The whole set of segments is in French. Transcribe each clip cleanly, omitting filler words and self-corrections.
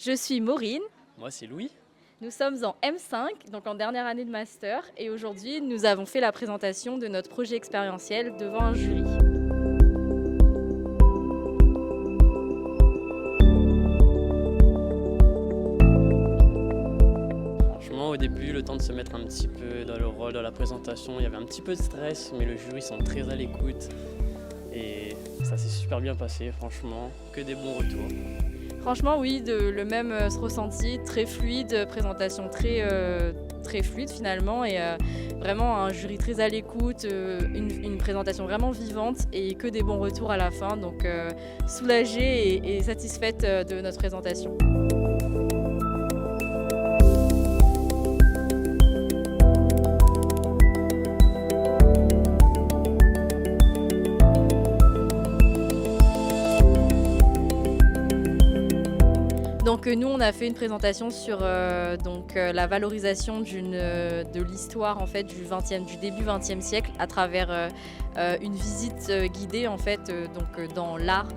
Je suis Maureen, Moi, c'est Louis. nous sommes en M5, donc en dernière année de master, et aujourd'hui nous avons fait la présentation de notre projet expérientiel devant un jury. Franchement, au début, le temps de se mettre un petit peu dans le rôle, dans la présentation, il y avait un petit peu de stress, mais le jury sont très à l'écoute. Et ça s'est super bien passé, franchement. Que des bons retours. Franchement oui, le même ressenti, très fluide, présentation très fluide finalement, et vraiment un jury très à l'écoute, une présentation vraiment vivante et que des bons retours à la fin, donc soulagée et satisfaite de notre présentation. Donc nous on a fait une présentation sur la valorisation de l'histoire en fait du début XXe siècle à travers une visite guidée en fait dans l'art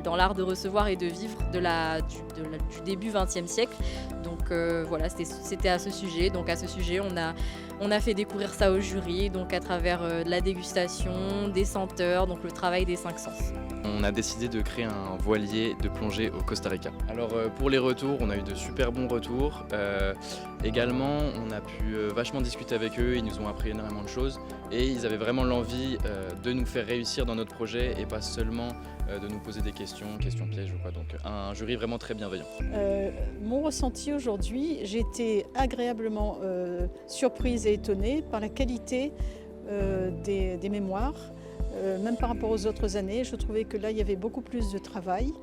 dans l'art de recevoir et de vivre du début XXe siècle. Donc voilà, c'était à ce sujet. Donc à ce sujet on a fait découvrir ça au jury donc à travers de la dégustation, des senteurs, donc le travail des cinq sens. On a décidé de créer un voilier de plongée au Costa Rica. Alors pour les retours, on a eu de super bons retours. Également, on a pu vachement discuter avec eux, ils nous ont appris énormément de choses et ils avaient vraiment l'envie de nous faire réussir dans notre projet et pas seulement de nous poser des questions pièges ou quoi. Donc un jury vraiment très bienveillant. Mon ressenti aujourd'hui, j'ai été agréablement surprise et étonnée par la qualité des mémoires. Même par rapport aux autres années, je trouvais que là, il y avait beaucoup plus de travail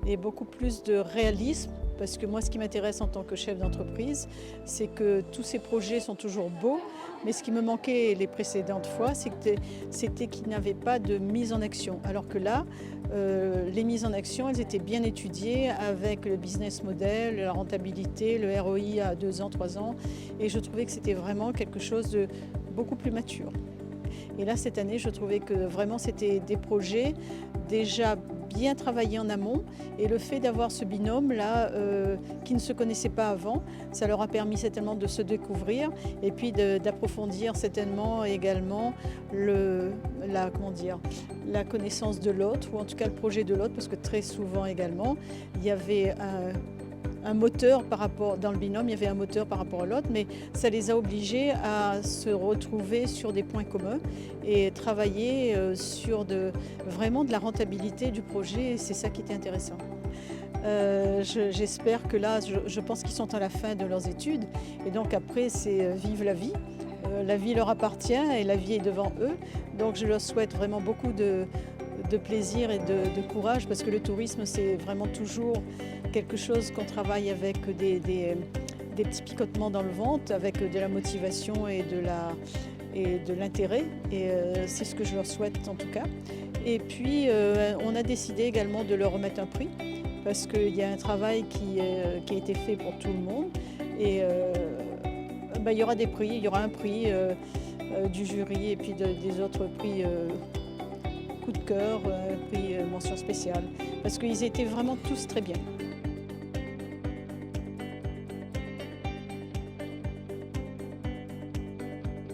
et beaucoup plus de réalisme. Parce que moi, ce qui m'intéresse en tant que chef d'entreprise, c'est que tous ces projets sont toujours beaux. Mais ce qui me manquait les précédentes fois, c'était qu'il n'y avait pas de mise en action. Alors que là, les mises en action, elles étaient bien étudiées avec le business model, la rentabilité, le ROI à 2 ans, 3 ans. Et je trouvais que c'était vraiment quelque chose de beaucoup plus mature. Et là, cette année, je trouvais que vraiment c'était des projets déjà bien travaillés en amont. Et le fait d'avoir ce binôme-là, qui ne se connaissait pas avant, ça leur a permis certainement de se découvrir et puis d'approfondir certainement également la connaissance de l'autre, ou en tout cas le projet de l'autre, parce que très souvent également, il y avait un moteur dans le binôme, il y avait un moteur par rapport à l'autre, mais ça les a obligés à se retrouver sur des points communs et travailler sur vraiment de la rentabilité du projet, et c'est ça qui était intéressant. J'espère que là, je pense qu'ils sont à la fin de leurs études, et donc après c'est vive la vie. La vie leur appartient et la vie est devant eux, donc je leur souhaite vraiment beaucoup de plaisir et de courage, parce que le tourisme, c'est vraiment toujours quelque chose qu'on travaille avec des petits picotements dans le ventre, avec de la motivation et de l'intérêt, et c'est ce que je leur souhaite en tout cas. Et puis on a décidé également de leur remettre un prix, parce qu'il y a un travail qui a été fait pour tout le monde, et il y aura des prix, il y aura un prix du jury et puis des autres prix coup de cœur, prix mention spéciale, parce qu'ils étaient vraiment tous très bien.